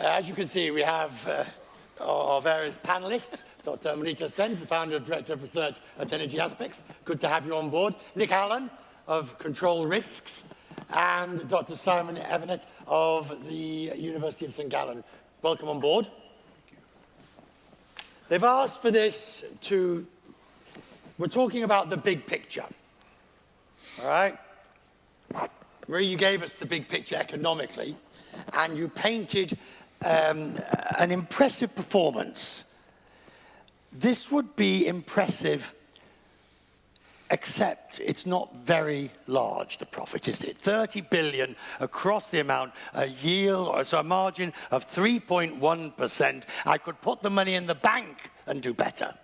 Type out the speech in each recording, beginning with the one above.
As you can see, we have our various panelists. Dr. Amrita, the founder and director of research at Energy Aspects. Good to have you on board. Nick Allen of Control Risks, and Dr. Simon Evenett of the University of St. Gallen. Welcome on board. They've asked for this to, we're talking about the big picture, all right? Marie, you gave us the big picture economically, and you painted an impressive performance. This would be impressive, except it's not very large, the profit, is it? 30 billion across the amount, a yield, or so a margin of 3.1%. I could put the money in the bank and do better.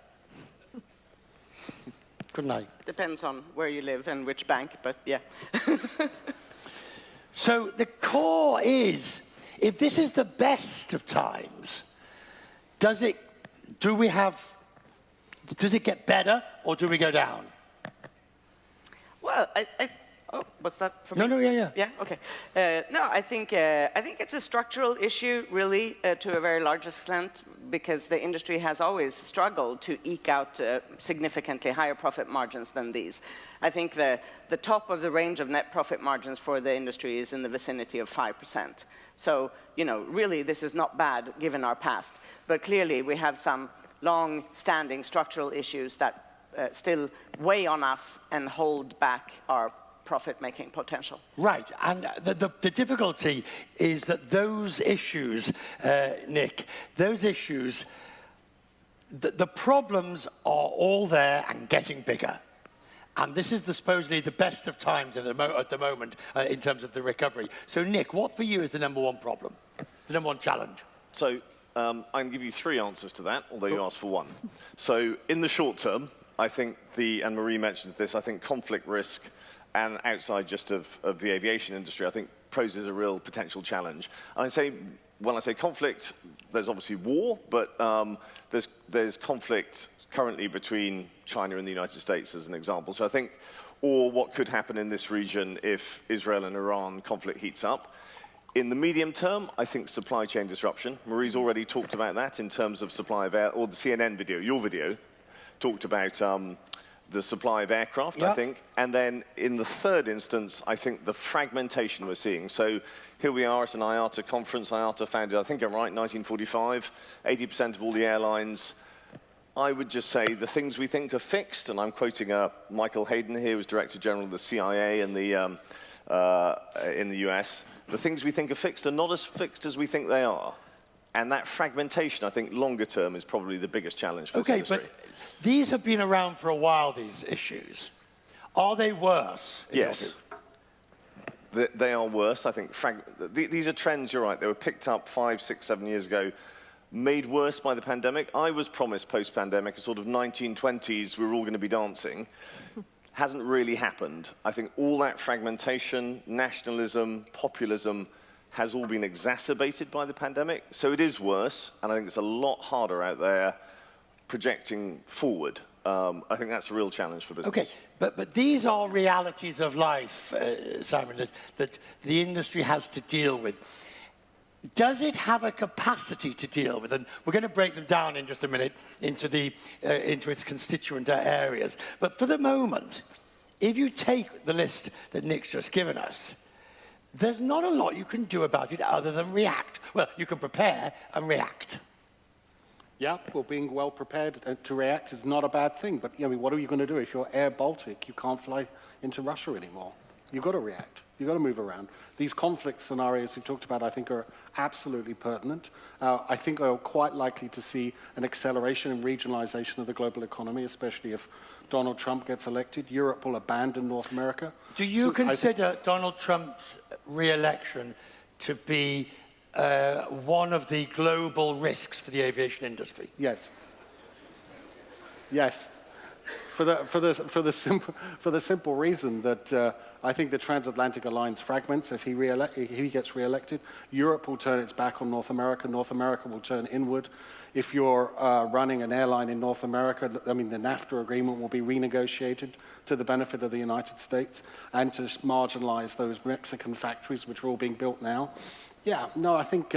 Couldn't I? Depends on where you live and which bank, but yeah. So the core is, if this is the best of times, does it get better or do we go down? Well, oh, was that for me? No, yeah. Yeah, okay. No, I think it's a structural issue, really, to a very large extent, because the industry has always struggled to eke out significantly higher profit margins than these. I think the top of the range of net profit margins for the industry is in the vicinity of 5%. So, you know, really, this is not bad given our past. But clearly, we have some long-standing structural issues that still weigh on us and hold back our profit-making potential. Right, and the difficulty is that those issues, Nick, those issues, the problems are all there and getting bigger. And this is supposedly the best of times at the moment in terms of the recovery. So, Nick, what for you is the number one problem, the number one challenge? So, I can give you three answers to that, although you asked for one. So, in the short term, I think and Marie mentioned this, I think conflict risk and outside just of the aviation industry, I think poses a real potential challenge. And when I say conflict, there's obviously war, but there's conflict currently between China and the United States as an example. So I think, or what could happen in this region if Israel and Iran conflict heats up. In the medium term, I think supply chain disruption. Marie's already talked about that in terms of supply of air, or the CNN video, your video, talked about the supply of aircraft, I think. And then in the third instance, I think the fragmentation we're seeing. So here we are at an IATA conference. IATA founded, I think I'm right, 1945, 80% of all the airlines. I would just say the things we think are fixed, and I'm quoting Michael Hayden here, who's Director General of the CIA in the US. The things we think are fixed are not as fixed as we think they are. And that fragmentation, I think, longer term is probably the biggest challenge for this industry. Okay, but these have been around for a while, these issues. Are they worse? Yes. They are worse. I think these are trends, you're right. They were picked up 5, 6, 7 years ago, made worse by the pandemic. I was promised post-pandemic a sort of 1920s, we were all going to be dancing. Hasn't really happened. I think all that fragmentation, nationalism, populism, has all been exacerbated by the pandemic. So it is worse, and I think it's a lot harder out there projecting forward. I think that's a real challenge for business. Okay, but these are realities of life, Simon, that the industry has to deal with. Does it have a capacity to deal with? And we're going to break them down in just a minute into its constituent areas. But for the moment, if you take the list that Nick's just given us, there's not a lot you can do about it other than react. Well, you can prepare and react. Yeah, well, being well prepared to react is not a bad thing. But I mean, what are you going to do if you're Air Baltic? You can't fly into Russia anymore. You've got to react. You've got to move around. These conflict scenarios we talked about, I think, are absolutely pertinent. I think we're quite likely to see an acceleration in regionalization of the global economy, especially if Donald Trump gets elected. Europe will abandon North America. Do you consider Donald Trump's re-election to be one of the global risks for the aviation industry? Yes. Yes. For the simple reason that I think the transatlantic alliance fragments. If he gets re-elected, Europe will turn its back on North America. North America will turn inward. If you're running an airline in North America, I mean, the NAFTA agreement will be renegotiated to the benefit of the United States and to marginalize those Mexican factories which are all being built now. Yeah, no, I think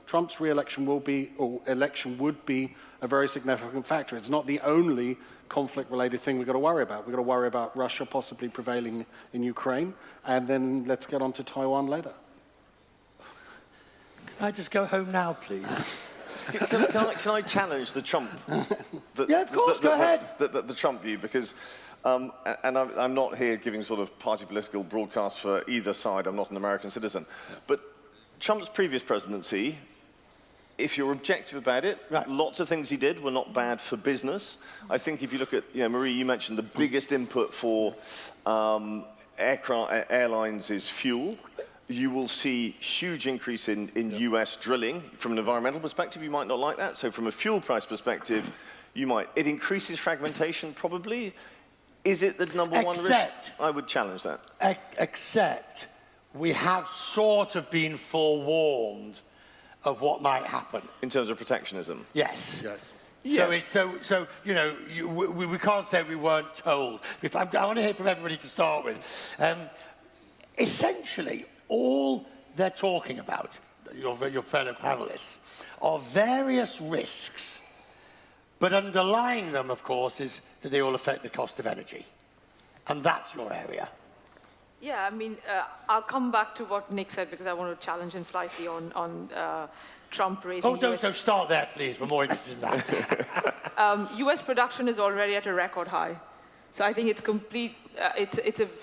Trump's re-election will be, or election would be, a very significant factor. It's not the only conflict-related thing we've got to worry about. We've got to worry about Russia possibly prevailing in Ukraine, and then let's get on to Taiwan later. Can I just go home now, please? Can I challenge the Trump? Yeah, of course, go ahead. The Trump view, because, and I'm not here giving sort of party political broadcasts for either side. I'm not an American citizen. But Trump's previous presidency, if you're objective about it, right, lots of things he did were not bad for business. I think if you look at, Marie, you mentioned the biggest input for airlines is fuel. You will see huge increase in US drilling. From an environmental perspective, you might not like that. So from a fuel price perspective, you might. It increases fragmentation, probably. Is it the number one risk? I would challenge that. Except we have sort of been forewarned of what might happen. In terms of protectionism? Yes. Yes. Yes. So you know, we can't say we weren't told. I want to hear from everybody to start with. Essentially, all they're talking about, your fellow panelists, are various risks, but underlying them, of course, is that they all affect the cost of energy. And that's your area. Yeah, I mean, I'll come back to what Nick said because I want to challenge him slightly on Trump raising. Oh, don't start there, please. We're more interested in that. U.S. production is already at a record high. So I think it's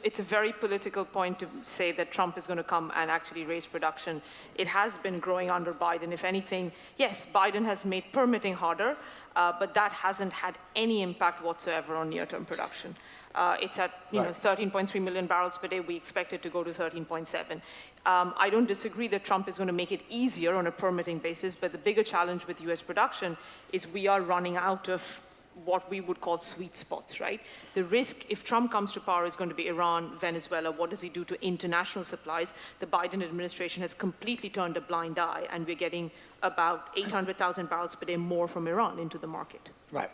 it's a very political point to say that Trump is going to come and actually raise production. It has been growing under Biden. If anything, yes, Biden has made permitting harder, but that hasn't had any impact whatsoever on near-term production. It's at 13.3 million barrels per day. We expect it to go to 13.7. I don't disagree that Trump is going to make it easier on a permitting basis, but the bigger challenge with U.S. production is we are running out of what we would call sweet spots, right? The risk, if Trump comes to power, is going to be Iran, Venezuela. What does he do to international supplies? The Biden administration has completely turned a blind eye, and we're getting about 800,000 barrels per day more from Iran into the market. Right.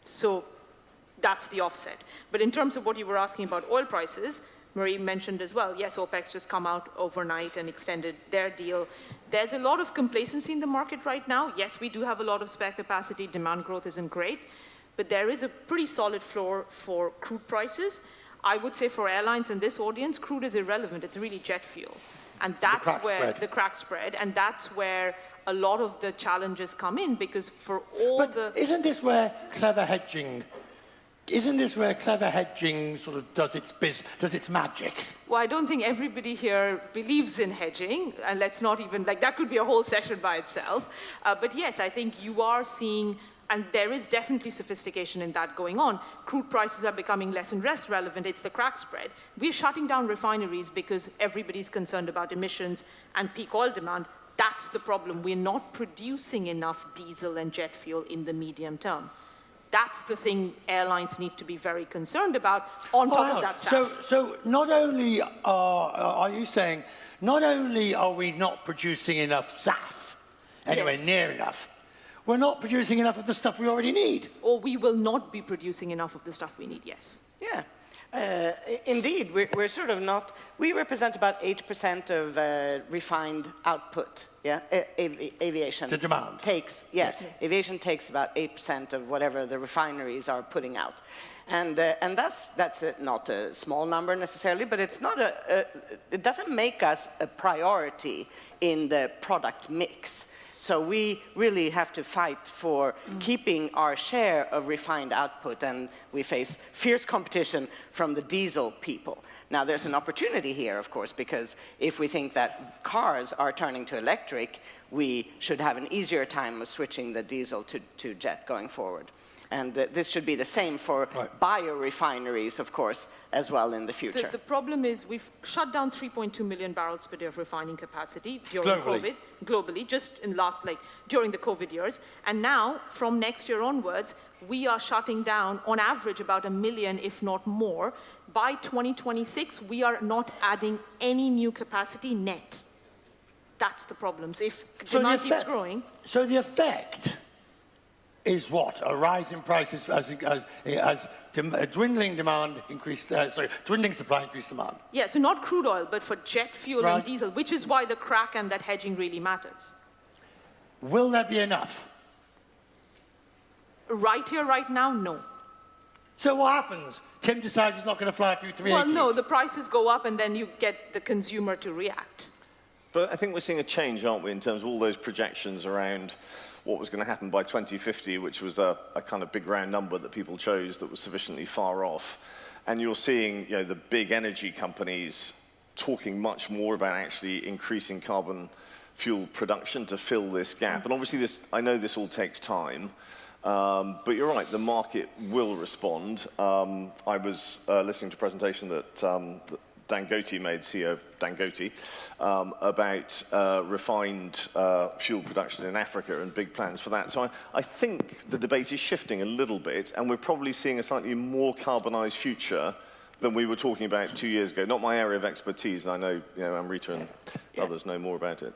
So that's the offset. But in terms of what you were asking about oil prices, Marie mentioned as well, yes, OPEC's just come out overnight and extended their deal. There's a lot of complacency in the market right now. Yes, we do have a lot of spare capacity. Demand growth isn't great. But there is a pretty solid floor for crude prices. I would say for airlines in this audience, crude is irrelevant. It's really jet fuel. And that's where the crack spread, and that's where a lot of the challenges come in, because for all Isn't this where clever hedging sort of does its magic? Well, I don't think everybody here believes in hedging, and let's not even, that could be a whole session by itself. But yes, I think you are seeing, and there is definitely sophistication in that going on. Crude prices are becoming less and less relevant. It's the crack spread. We're shutting down refineries because everybody's concerned about emissions and peak oil demand. That's the problem. We're not producing enough diesel and jet fuel in the medium term. That's the thing airlines need to be very concerned about, on top of that SAF. So not only are you saying, not only are we not producing enough SAF, anywhere near enough, we're not producing enough of the stuff we already need. Or we will not be producing enough of the stuff we need, yes. Yeah. Indeed, we're sort of not. We represent about 8% of refined output. Yeah, aviation. The demand takes yes. Aviation takes about 8% of whatever the refineries are putting out, and that's not a small number necessarily, but it's not it doesn't make us a priority in the product mix. So we really have to fight for keeping our share of refined output, and we face fierce competition from the diesel people. Now, there's an opportunity here, of course, because if we think that cars are turning to electric, we should have an easier time of switching the diesel to jet going forward. And this should be the same for biorefineries, of course, as well in the future. The problem is we've shut down 3.2 million barrels per day of refining capacity during COVID, globally, just in during the COVID years. And now, from next year onwards, we are shutting down, on average, about 1 million, if not more. By 2026, we are not adding any new capacity net. That's the problem. So if demand keeps growing... So the effect is what? A rise in prices as dwindling demand increased, dwindling supply increased demand. Yeah, so not crude oil, but for jet fuel and diesel, which is why the crack and that hedging really matters. will there be enough? Right here, right now, no. So what happens? Tim decides he's not going to fly a few 380s. Well, no, the prices go up and then you get the consumer to react. But I think we're seeing a change, aren't we, in terms of all those projections around what was going to happen by 2050, which was a kind of big round number that people chose that was sufficiently far off. And you're seeing, you know, the big energy companies talking much more about actually increasing carbon fuel production to fill this gap. And obviously, I know this all takes time, but you're right, the market will respond. I was listening to a presentation that Dangote made, CEO of Dangote, about refined fuel production in Africa and big plans for that. So I think the debate is shifting a little bit, and we're probably seeing a slightly more carbonized future than we were talking about 2 years ago. Not my area of expertise, and I know, you know, Amrita and others know more about it.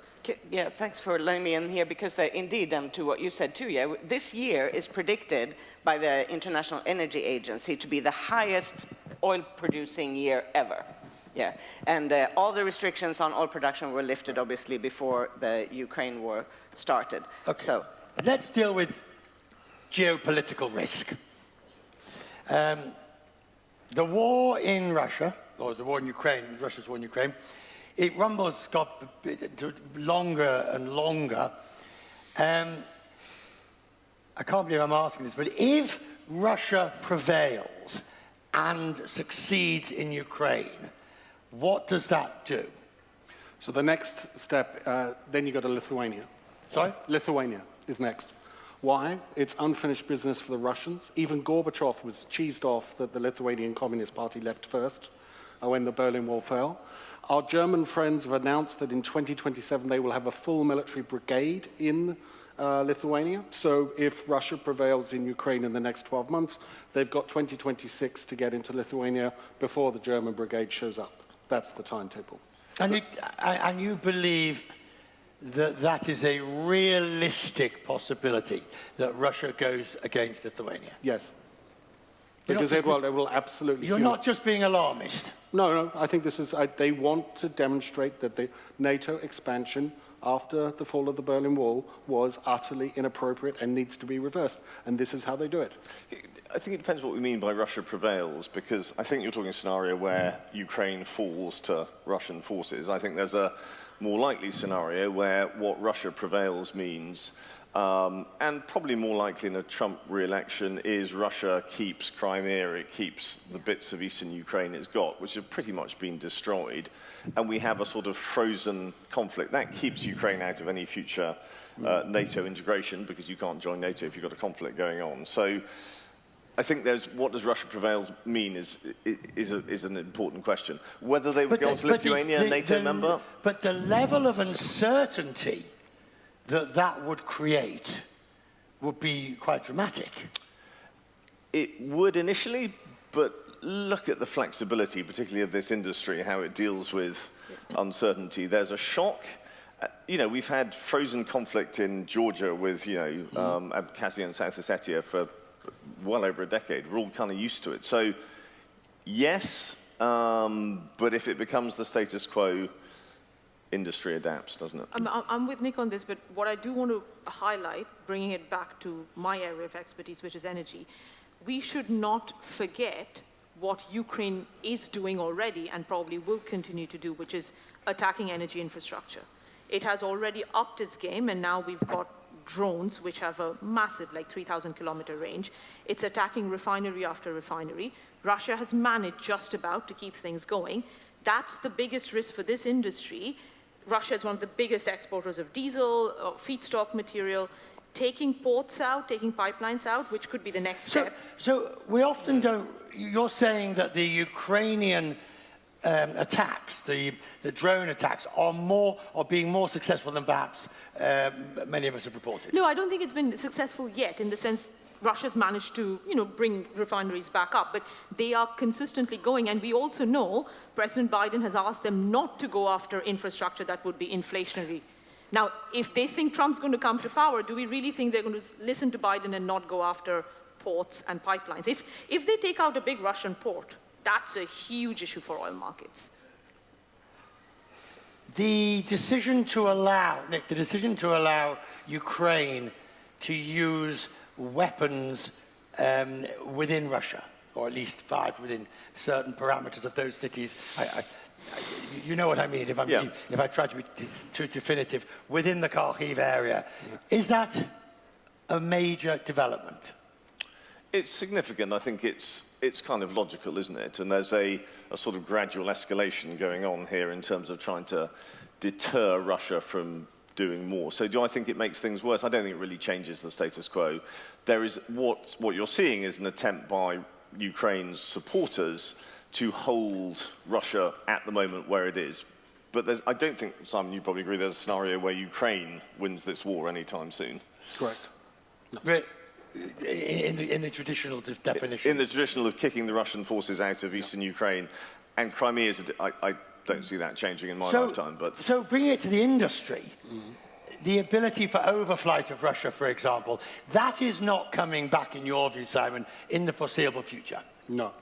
Yeah, thanks for letting me in here, because indeed, to what you said too, yeah, this year is predicted by the International Energy Agency to be the highest oil-producing year ever. Yeah, and all the restrictions on oil production were lifted, obviously, before the Ukraine war started. Okay. So let's deal with geopolitical risk. The war in Russia, or the war in Ukraine, Russia's war in Ukraine, it rumbles longer and longer. I can't believe I'm asking this, but if Russia prevails and succeeds in Ukraine, what does that do? So the next step, then you go to Lithuania. Sorry? Lithuania is next. Why? It's unfinished business for the Russians. Even Gorbachev was cheesed off that the Lithuanian Communist Party left first when the Berlin Wall fell. Our German friends have announced that in 2027 they will have a full military brigade in Lithuania. So if Russia prevails in Ukraine in the next 12 months, they've got 2026 to get into Lithuania before the German brigade shows up. That's the timetable. And you believe that that is a realistic possibility, that Russia goes against Lithuania? Yes. Because they will absolutely... You're not just being alarmist. No, I think this is... they want to demonstrate that the NATO expansion after the fall of the Berlin Wall was utterly inappropriate and needs to be reversed. And this is how they do it. I think it depends what we mean by Russia prevails, because I think you're talking a scenario where Ukraine falls to Russian forces. I think there's a more likely scenario where what Russia prevails means, and probably more likely in a Trump re-election, is Russia keeps Crimea, it keeps the bits of eastern Ukraine it's got, which have pretty much been destroyed, and we have a sort of frozen conflict. That keeps Ukraine out of any future NATO integration, because you can't join NATO if you've got a conflict going on. So I think what does Russia prevails mean is an important question. Whether they would go on to Lithuania, a NATO member? But the level of uncertainty that would create would be quite dramatic. It would initially, but look at the flexibility, particularly of this industry, how it deals with uncertainty. There's a shock. You know, we've had frozen conflict in Georgia with, you know, Abkhazia and South Ossetia for well over a decade. We're all kind of used to it. So, yes, but if it becomes the status quo, industry adapts, doesn't it? I'm with Nick on this, but what I do want to highlight, bringing it back to my area of expertise, which is energy, we should not forget what Ukraine is doing already and probably will continue to do, which is attacking energy infrastructure. It has already upped its game, and now we've got drones, which have a massive, like 3,000-kilometer range. It's attacking refinery after refinery. Russia has managed just about to keep things going. That's the biggest risk for this industry. Russia is one of the biggest exporters of diesel, feedstock material. Taking ports out, taking pipelines out, which could be the next step. So we often don't... You're saying that the Ukrainian attacks, the drone attacks, are being more successful than perhaps many of us have reported. No, I don't think it's been successful yet, in the sense Russia's managed to, bring refineries back up, but they are consistently going. And we also know President Biden has asked them not to go after infrastructure that would be inflationary. Now, if they think Trump's going to come to power, do we really think they're going to listen to Biden and not go after ports and pipelines? If they take out a big Russian port, that's a huge issue for oil markets. The decision to allow, Nick, Ukraine to use weapons within Russia, or at least fired within certain parameters of those cities. You know what I mean, if I try to be too definitive, within the Kharkiv area. Yeah. Is that a major development? It's significant. I think it's kind of logical, isn't it? And there's a sort of gradual escalation going on here in terms of trying to deter Russia from doing more. So do I think it makes things worse? I don't think it really changes the status quo. There is what you're seeing is an attempt by Ukraine's supporters to hold Russia at the moment where it is. But I don't think, Simon, you probably agree, there's a scenario where Ukraine wins this war anytime soon. Correct. No. In the traditional definition? In the traditional of kicking the Russian forces out of eastern Ukraine. And Crimea is, I don't see that changing in my lifetime. But so bringing it to the industry, the ability for overflight of Russia, for example, that is not coming back, in your view, Simon, in the foreseeable future? No.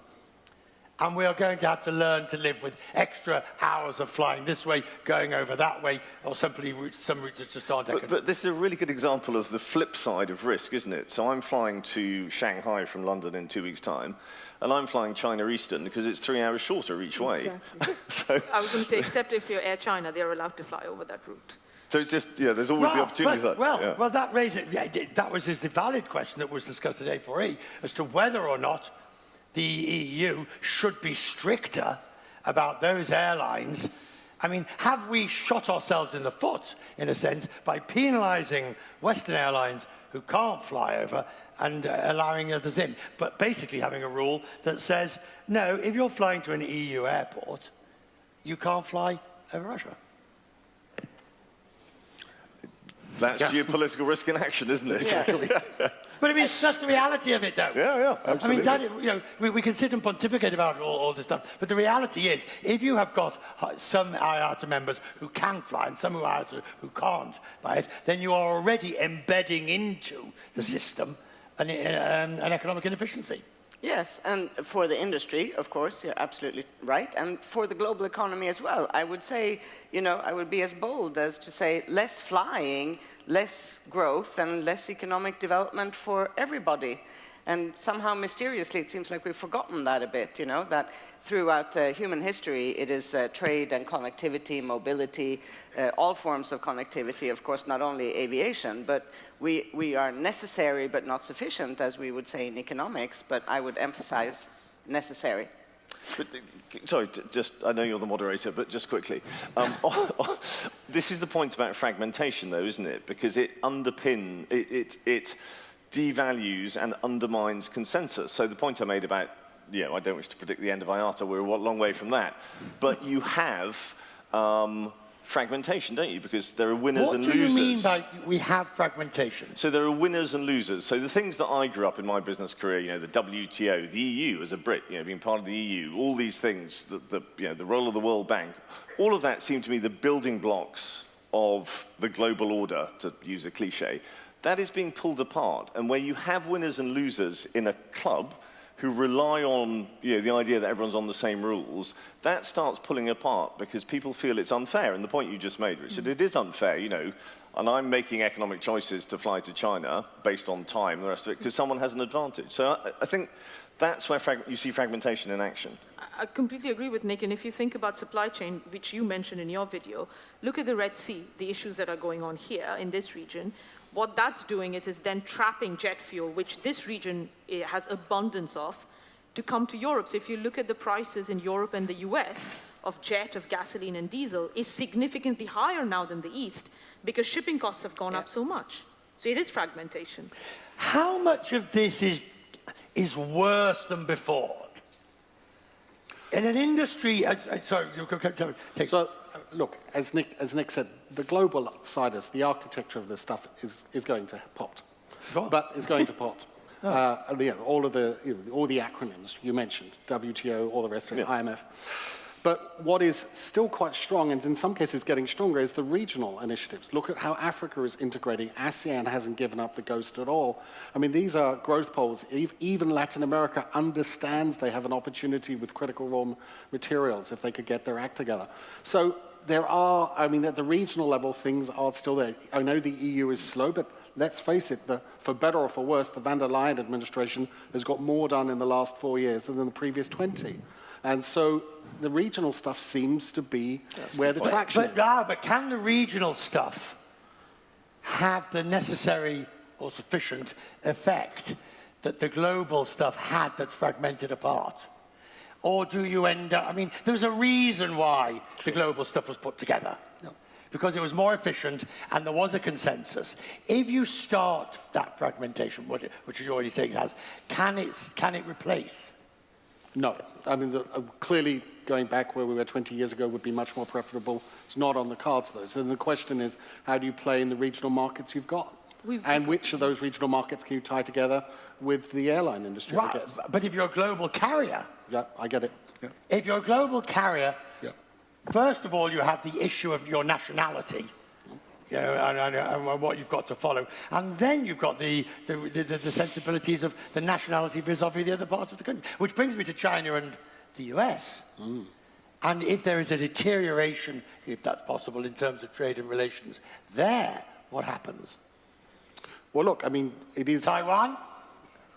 And we are going to have to learn to live with extra hours of flying this way, going over that way, or simply some routes that just aren't economic. But this is a really good example of the flip side of risk, isn't it? So I'm flying to Shanghai from London in 2 weeks' time, and I'm flying China Eastern because it's 3 hours shorter each way. Exactly. I was going to say, except if you're Air China, they're allowed to fly over that route. So it's just, there's always the opportunity. Well, that raises, that was the valid question that was discussed at A4E, as to whether or not the EU should be stricter about those airlines. I mean, have we shot ourselves in the foot, in a sense, by penalising Western airlines who can't fly over and allowing others in, but basically having a rule that says, no, if you're flying to an EU airport, you can't fly over Russia? That's geopolitical risk in action, isn't it? Exactly. But I mean, that's the reality of it, though. Yeah, absolutely. I mean, we can sit and pontificate about all this stuff, but the reality is, if you have got some IATA members who can fly and some IATA who can't fly it, then you are already embedding into the system an economic inefficiency. Yes, and for the industry, of course, you're absolutely right, and for the global economy as well. I would say, I would be as bold as to say less flying, less growth, and less economic development for everybody. And somehow, mysteriously, it seems like we've forgotten that a bit, that throughout human history, it is trade and connectivity, mobility, all forms of connectivity, of course, not only aviation, but we are necessary but not sufficient, as we would say in economics, but I would emphasize necessary. But, sorry, I know you're the moderator, but just quickly. This is the point about fragmentation, though, isn't it? Because it it devalues and undermines consensus. So the point I made about, I don't wish to predict the end of IATA, we're a long way from that. But you have fragmentation, don't you? Because there are winners and losers. What do you mean by we have fragmentation? So there are winners and losers. So the things that I grew up in my business career, the WTO, the EU as a Brit, being part of the EU, all these things, the role of the World Bank, all of that seemed to me the building blocks of the global order, to use a cliche. That is being pulled apart. And where you have winners and losers in a club who rely on the idea that everyone's on the same rules, that starts pulling apart because people feel it's unfair. And the point you just made, Richard, it is unfair, and I'm making economic choices to fly to China based on time and the rest of it because someone has an advantage. So I think that's where you see fragmentation in action. I completely agree with Nick, and if you think about supply chain, which you mentioned in your video, look at the Red Sea, the issues that are going on here in this region. What that's doing is then trapping jet fuel, which this region has abundance of, to come to Europe. So if you look at the prices in Europe and the US of jet, of gasoline and diesel, is significantly higher now than the East because shipping costs have gone up so much. So it is fragmentation. How much of this is worse than before? In an industry, look, as Nick said, the global siders, the architecture of this stuff is going to pot. But it's going to pot. All the acronyms you mentioned, WTO, all the rest of it, IMF. But what is still quite strong, and in some cases getting stronger, is the regional initiatives. Look at how Africa is integrating. ASEAN hasn't given up the ghost at all. I mean, these are growth poles. Even Latin America understands they have an opportunity with critical raw materials if they could get their act together. So there are, I mean, at the regional level, things are still there. I know the EU is slow, but let's face it, for better or for worse, the van der Leyen administration has got more done in the last 4 years than in the previous 20. And so the regional stuff seems to be where the traction is. But can the regional stuff have the necessary or sufficient effect that the global stuff had that's fragmented apart? Or do you end up, I mean, there's a reason why the global stuff was put together. No. Because it was more efficient and there was a consensus. If you start that fragmentation, which you already say it has, can it replace? No. I mean, clearly going back where we were 20 years ago would be much more preferable. It's not on the cards, though. So the question is, how do you play in the regional markets you've got? And which of those regional markets can you tie together with the airline industry, right. I guess? But if you're a global carrier... Yeah, I get it. Yeah. If you're a global carrier, first of all, you have the issue of your nationality, you know, and what you've got to follow. And then you've got the sensibilities of the nationality vis-a-vis the other parts of the country, which brings me to China and the US. Mm. And if there is a deterioration, if that's possible, in terms of trade and relations there, what happens? Well, look, I mean, it is... Taiwan?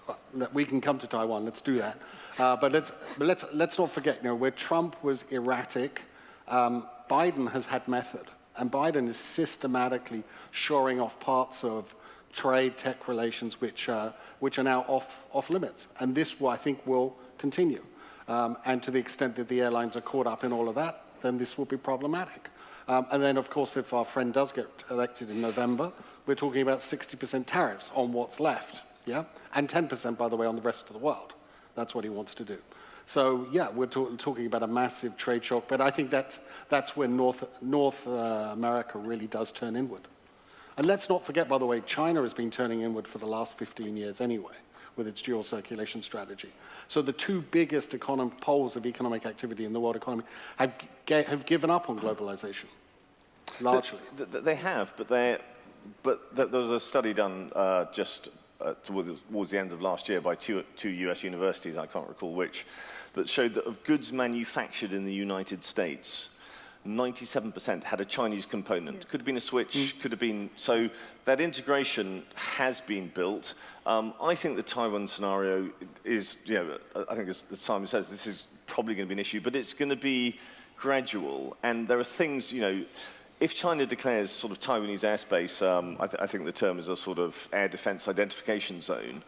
Well, we can come to Taiwan, let's do that. But let's not forget, you know, where Trump was erratic, Biden has had method. And Biden is systematically shoring off parts of trade, tech relations, which are now off limits. And this, I think, will continue. And to the extent that the airlines are caught up in all of that, then this will be problematic. And then, of course, if our friend does get elected in November, we're talking about 60% tariffs on what's left, yeah? And 10%, by the way, on the rest of the world. That's what he wants to do. So, yeah, we're talking about a massive trade shock, but I think that's where North America really does turn inward. And let's not forget, by the way, China has been turning inward for the last 15 years anyway, with its dual circulation strategy. So the two biggest poles of economic activity in the world economy have given up on globalization, largely. They have, but there was a study done just towards the end of last year by two US universities, I can't recall which, that showed that of goods manufactured in the United States, 97% had a Chinese component. Yeah. Could have been a switch, could have been... So that integration has been built. I think the Taiwan scenario is, you know, I think as Simon says, this is probably going to be an issue, but it's going to be gradual. And there are things, you know, if China declares sort of Taiwanese airspace, I think the term is a sort of air defense identification zone,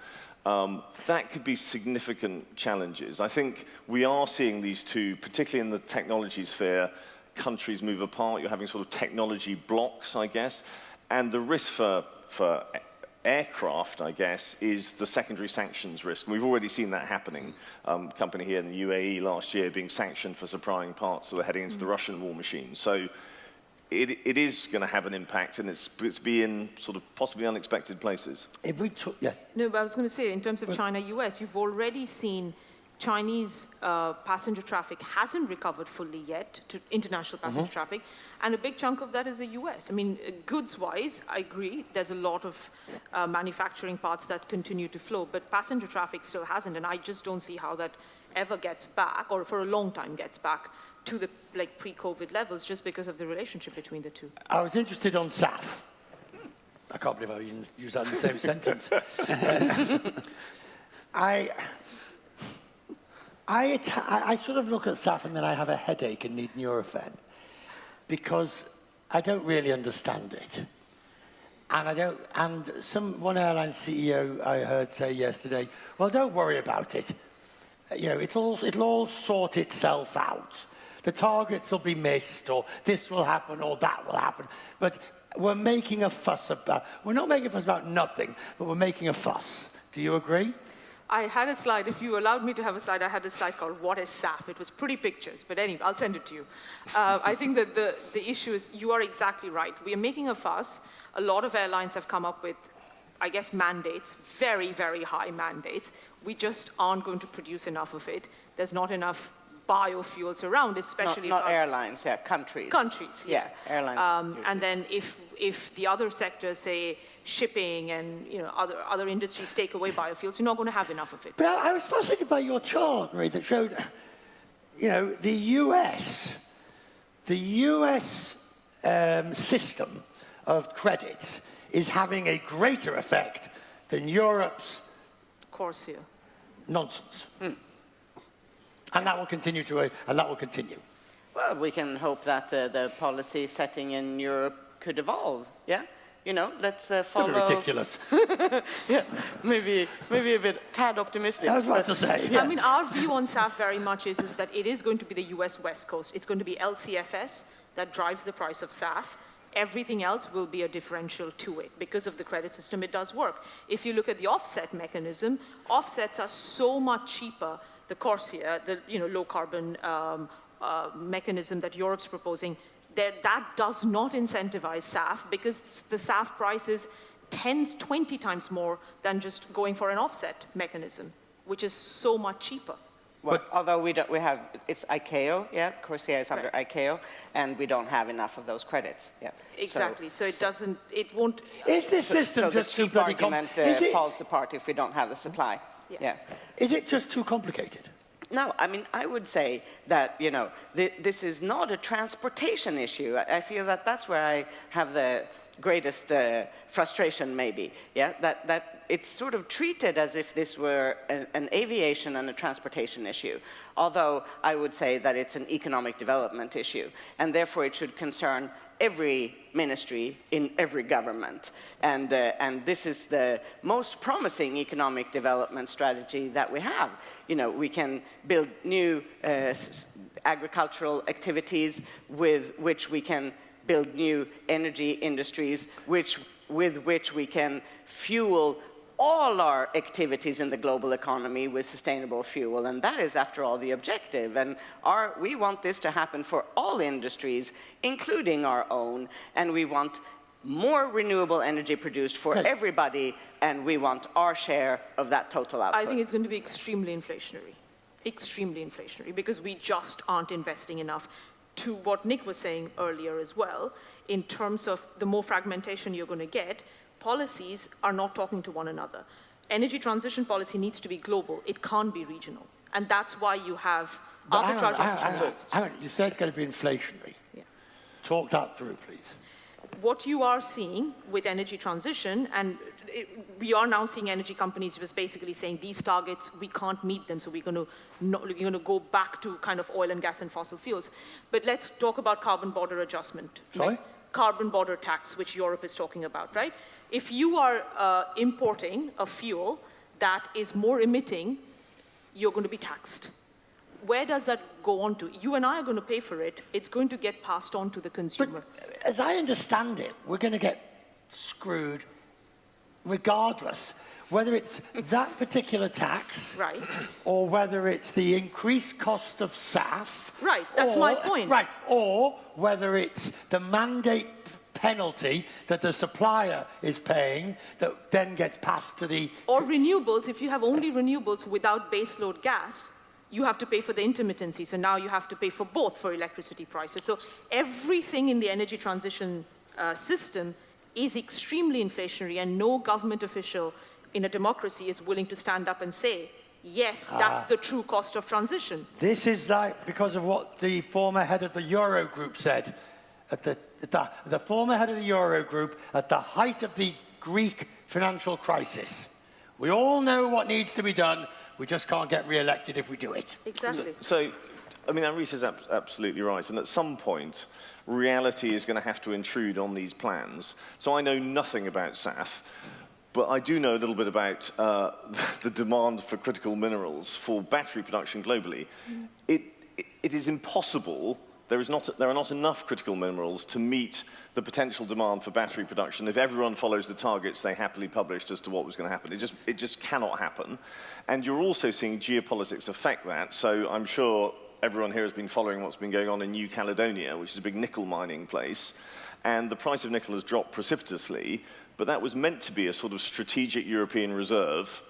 that could be significant challenges. I think we are seeing these two, particularly in the technology sphere, countries move apart. You're having sort of technology blocks, I guess. And the risk for aircraft, I guess, is the secondary sanctions risk. We've already seen that happening. Company here in the UAE last year being sanctioned for supplying parts that were heading into the Russian war machine. So it is going to have an impact, and it's in sort of possibly unexpected places. If we took, yes. No, but I was going to say, in terms of China-US, you've already seen Chinese passenger traffic hasn't recovered fully yet to international passenger traffic, and a big chunk of that is the US. I mean, goods-wise, I agree, there's a lot of manufacturing parts that continue to flow, but passenger traffic still hasn't, and I just don't see how that ever gets back, or for a long time gets back, to the pre-COVID levels, just because of the relationship between the two. I was interested on SAF. I can't believe I used that in the same sentence. I sort of look at SAF and then I have a headache and need Nurofen because I don't really understand it. And one airline CEO I heard say yesterday, well, don't worry about it. You know, it'll all sort itself out. The targets will be missed, or this will happen, or that will happen. But we're making a fuss about, we're not making a fuss about nothing, but we're making a fuss. Do you agree? I had a slide, if you allowed me to have a slide, I had a slide called What is SAF? It was pretty pictures, but anyway, I'll send it to you. I think that the issue is, you are exactly right. We are making a fuss. A lot of airlines have come up with, I guess, mandates, very, very high mandates. We just aren't going to produce enough of it. There's not enough biofuels around, especially not airlines, yeah, countries. Countries, yeah. Airlines. And then if the other sectors, say shipping and other industries, take away biofuels, you're not going to have enough of it. But I was fascinated by your chart, Marie, that showed, the US the US system of credits is having a greater effect than Europe's Corsia. nonsense. And that will continue Well, we can hope that the policy setting in Europe could evolve, yeah? You know, let's follow... It's ridiculous. Yeah, maybe a bit tad optimistic. I was about to say. I mean, our view on SAF very much is that it is going to be the US West Coast. It's going to be LCFS that drives the price of SAF. Everything else will be a differential to it. Because of the credit system, it does work. If you look at the offset mechanism, offsets are so much cheaper. The Corsia, the low carbon mechanism that Europe's proposing, that does not incentivize SAF because the SAF price is 20 times more than just going for an offset mechanism, which is so much cheaper. Well, although it's ICAO, yeah, Corsia is under ICAO, and we don't have enough of those credits, yeah. Exactly, so it won't... Is this system so just the too cheap bloody argument falls apart if we don't have the supply, yeah. Is it just too complicated? No, I mean, I would say that, this is not a transportation issue. I feel that that's where I have the greatest frustration, maybe, yeah? That it's sort of treated as if this were an aviation and a transportation issue, although I would say that it's an economic development issue, and therefore it should concern every ministry in every government. And this is the most promising economic development strategy that we have. We can build new agricultural activities with which we can build new energy industries, with which we can fuel all our activities in the global economy with sustainable fuel, and that is, after all, the objective. And we want this to happen for all industries, including our own, and we want more renewable energy produced for everybody, and we want our share of that total output. I think it's going to be extremely inflationary, because we just aren't investing enough. To what Nick was saying earlier as well, in terms of the more fragmentation you're going to get, policies are not talking to one another. Energy transition policy needs to be global. It can't be regional. And that's why you have arbitrage opportunities. You said it's going to be inflationary. Yeah. Talk that through, please. What you are seeing with energy transition, and we are now seeing energy companies just basically saying these targets, we can't meet them, so we're going to go back to kind of oil and gas and fossil fuels. But let's talk about carbon border adjustment. Sorry? Right? Carbon border tax, which Europe is talking about, right? If you are importing a fuel that is more emitting, you're going to be taxed. Where does that go on to? You and I are going to pay for it. It's going to get passed on to the consumer. But as I understand it, we're going to get screwed regardless, whether it's that particular tax, right, or whether it's the increased cost of SAF. Right, that's my point. Right, or whether it's the mandate penalty that the supplier is paying that then gets passed to the... Or renewables. If you have only renewables without baseload gas, you have to pay for the intermittency. So now you have to pay for both for electricity prices. So everything in the energy transition system is extremely inflationary, and no government official in a democracy is willing to stand up and say, yes, that's the true cost of transition. This is like because of what the former head of the Eurogroup said. The former head of the Eurogroup at the height of the Greek financial crisis. We all know what needs to be done. We just can't get re-elected if we do it. Exactly. So I mean, Amrita's absolutely right. And at some point, reality is going to have to intrude on these plans. So I know nothing about SAF, but I do know a little bit about the demand for critical minerals for battery production globally. It is impossible. There are not enough critical minerals to meet the potential demand for battery production if everyone follows the targets they happily published as to what was going to happen. It just cannot happen. And you're also seeing geopolitics affect that. So I'm sure everyone here has been following what's been going on in New Caledonia, which is a big nickel mining place. And the price of nickel has dropped precipitously, but that was meant to be a sort of strategic European reserve,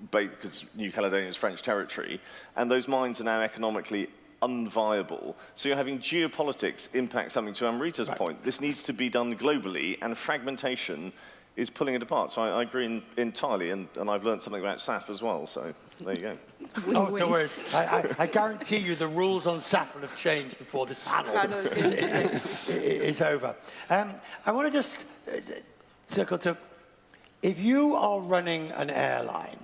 because New Caledonia is French territory, and those mines are now economically unviable. So you're having geopolitics impact something. To Amrita's point, this needs to be done globally, and fragmentation is pulling it apart. So I agree entirely, and I've learned something about SAF as well, so there you go. Oh, don't worry. I guarantee you the rules on saffron have changed before this panel is over. I want to just circle to, if you are running an airline,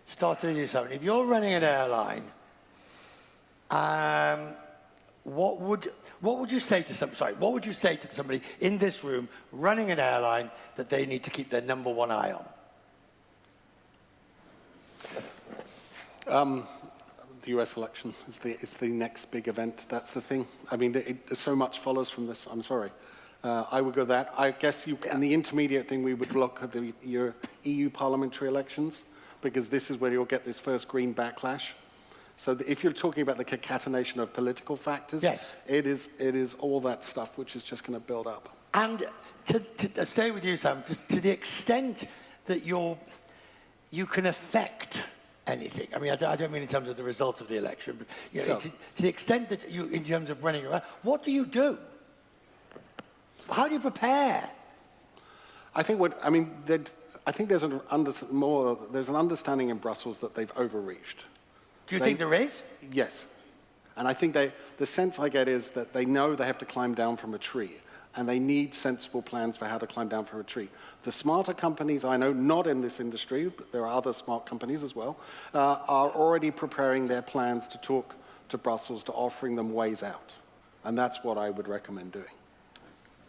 starting with you, Simon, if you're running an airline, what would you say to somebody in this room running an airline that they need to keep their number one eye on? The US election is the next big event. That's the thing. I mean, so much follows from this. I'm sorry. I would go that. I guess in the intermediate thing, we would look at your EU parliamentary elections, because this is where you'll get this first green backlash. So if you're talking about the concatenation of political factors, yes, it is all that stuff which is just going to build up. And to stay with you, Sam, just to the extent that you can affect anything. I mean, I don't mean in terms of the result of the election, but you know, to the extent that you, in terms of running around, what do you do? How do you prepare? I think there's an understanding in Brussels that they've overreached. Do you think there is? Yes. And I think the sense I get is that they know they have to climb down from a tree, and they need sensible plans for how to climb down from a tree. The smarter companies I know, not in this industry, but there are other smart companies as well, are already preparing their plans to talk to Brussels, to offering them ways out. And that's what I would recommend doing.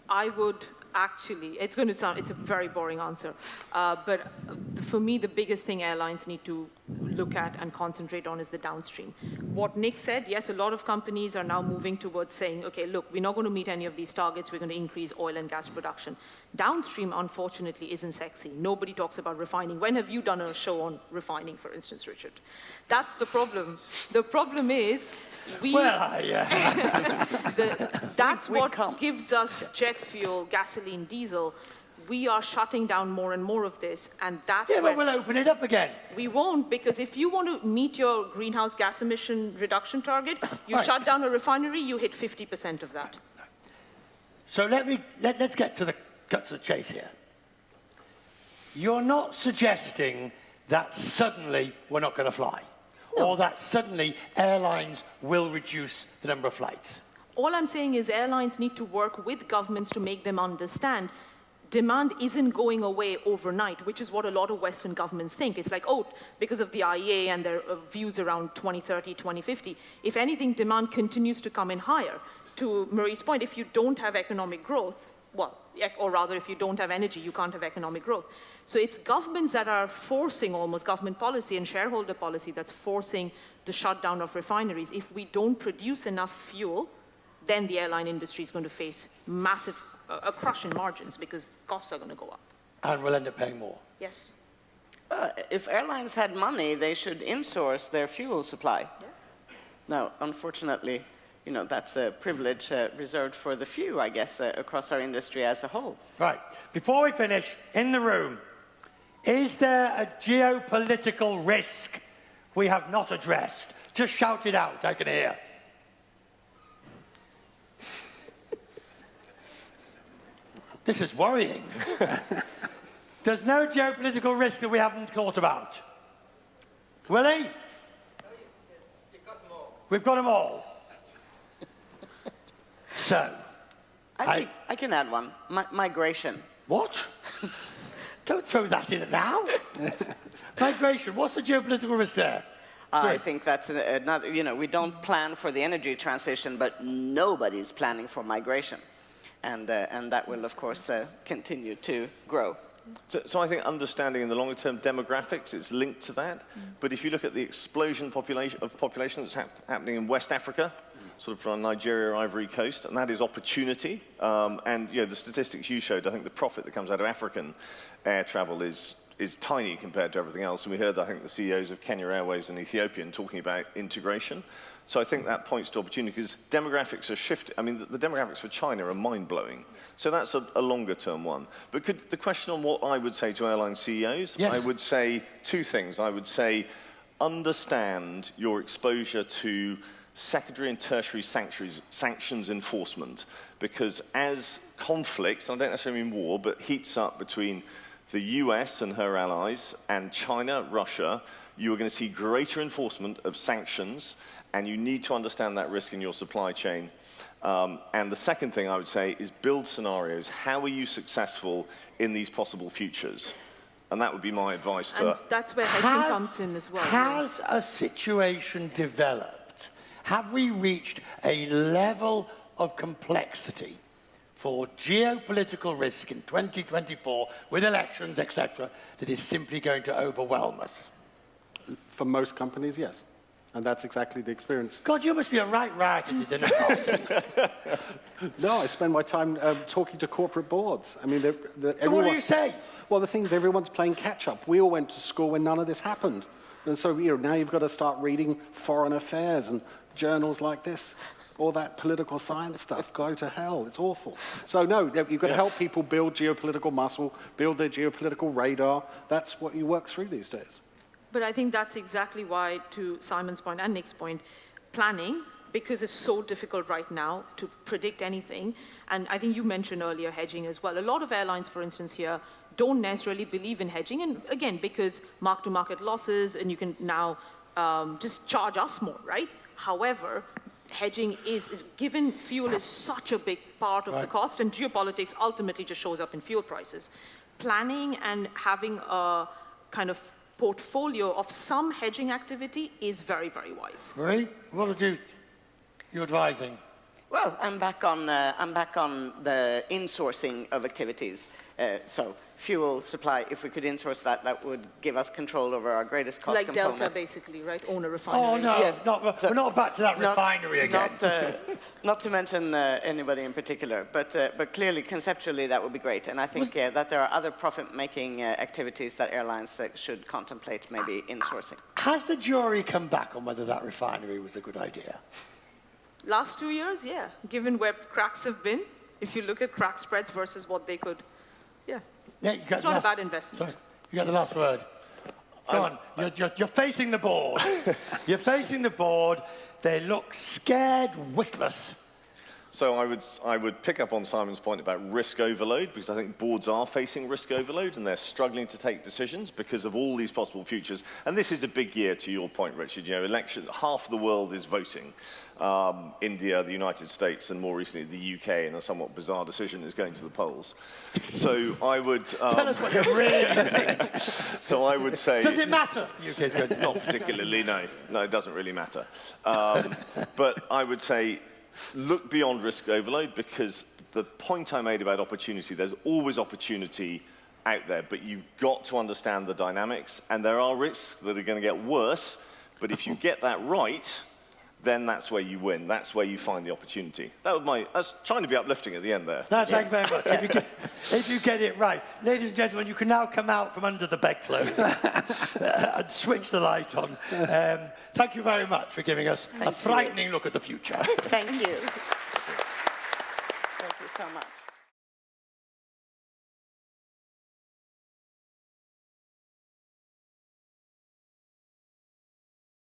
I would actually, it's a very boring answer, but for me, the biggest thing airlines need to look at and concentrate on is the downstream. What Nick said, yes, a lot of companies are now moving towards saying, okay, look, we're not going to meet any of these targets, we're going to increase oil and gas production. Downstream, unfortunately, isn't sexy. Nobody talks about refining. When have you done a show on refining, for instance, Richard? That's the problem. The problem is, that's what gives us jet fuel, gasoline, diesel. We are shutting down more and more of this, and that's but we'll open it up again. We won't, because if you want to meet your greenhouse gas emission reduction target, you shut down a refinery, you hit 50% of that. So let's get to the cut to the chase here. You're not suggesting that suddenly we're not going to fly, or that suddenly airlines will reduce the number of flights. All I'm saying is airlines need to work with governments to make them understand demand isn't going away overnight, which is what a lot of Western governments think. It's like, oh, because of the IATA and their views around 2030, 2050, if anything, demand continues to come in higher. To Marie's point, if you don't have economic growth, or rather, if you don't have energy, you can't have economic growth. So it's governments that are forcing almost government policy and shareholder policy that's forcing the shutdown of refineries. If we don't produce enough fuel, then the airline industry is going to face massive a crush in margins because costs are going to go up. And we'll end up paying more. Yes. If airlines had money, they should insource their fuel supply. Yeah. Now, unfortunately, you know, that's a privilege reserved for the few, I guess, across our industry as a whole. Right. Before we finish, in the room, is there a geopolitical risk we have not addressed? Just shout it out, I can hear. This is worrying. There's no geopolitical risk that we haven't thought about. Willie? You've got them all. We've got them all. So, I can add one. Migration. What? Don't throw that in now. Migration, what's the geopolitical risk there? I think that's another, you know, we don't plan for the energy transition, but nobody's planning for migration. And that will, of course, continue to grow. So I think understanding in the longer term demographics is linked to that. But if you look at the explosion of population that's happening in West Africa, sort of from Nigeria, Ivory Coast, and that is opportunity. And you know, the statistics you showed, I think the profit that comes out of African air travel is tiny compared to everything else. And we heard, I think, the CEOs of Kenya Airways and Ethiopian talking about integration. So I think that points to opportunity because demographics are shifting. I mean, the demographics for China are mind-blowing. So that's a longer-term one. But the question on what I would say to airline CEOs, yes. I would say two things. I would say understand your exposure to secondary and tertiary sanctions enforcement. Because as conflicts, I don't necessarily mean war, but heats up between the US and her allies and China, Russia, you are going to see greater enforcement of sanctions, and you need to understand that risk in your supply chain. And the second thing I would say is build scenarios. How are you successful in these possible futures? And that would be my advice to... And that's where hedging comes in as well. Has a situation developed? Have we reached a level of complexity for geopolitical risk in 2024 with elections, etc., that is simply going to overwhelm us? For most companies, yes. And that's exactly the experience. God, you must be a right writer, you didn't know. No, I spend my time talking to corporate boards. I mean, So what do you say? Well, the thing is, everyone's playing catch-up. We all went to school when none of this happened. And so, now you've got to start reading foreign affairs and journals like this. All that political science stuff, go to hell, it's awful. So no, you've got to help people build geopolitical muscle, build their geopolitical radar. That's what you work through these days. But I think that's exactly why, to Simon's point and Nick's point, planning, because it's so difficult right now to predict anything, and I think you mentioned earlier hedging as well. A lot of airlines, for instance, here, don't necessarily believe in hedging, and again, because mark-to-market losses, and you can now just charge us more, right? However, hedging is, given fuel is such a big part of the cost, and geopolitics ultimately just shows up in fuel prices. Planning and having a kind of portfolio of some hedging activity is very, very wise. Marie, what are you advising? Well, I'm back on the insourcing of activities. So fuel supply, if we could insource that, that would give us control over our greatest cost like component. Delta, basically, right? Own a refinery. Oh, no, Yes. we're not back to that refinery again. Not to mention anybody in particular, but clearly, conceptually, that would be great. And I think that there are other profit-making activities that airlines should contemplate maybe insourcing. Has the jury come back on whether that refinery was a good idea? Last 2 years, yeah. Given where cracks have been, if you look at crack spreads versus what they could, yeah. It's not a bad investment. Sorry, you got the last word. Go on, you're facing the board. You're facing the board. They look scared witless. So I would pick up on Simon's point about risk overload, because I think boards are facing risk overload and they're struggling to take decisions because of all these possible futures. And this is a big year, to your point, Richard. Election, half the world is voting. India, the United States, and more recently the UK, in a somewhat bizarre decision, is going to the polls. So I would... Tell us what you really think. So I would say... Does it matter? UK's going to Not particularly, no. No, it doesn't really matter. But I would say... look beyond risk overload, because the point I made about opportunity, there's always opportunity out there, but you've got to understand the dynamics, and there are risks that are going to get worse, but if you get that right, then that's where you win. That's where you find the opportunity. I was trying to be uplifting at the end there. No, thank you very much. If you get it right. Ladies and gentlemen, you can now come out from under the bedclothes and switch the light on. Thank you very much for giving us a frightening look at the future. Thank you. Thank you so much.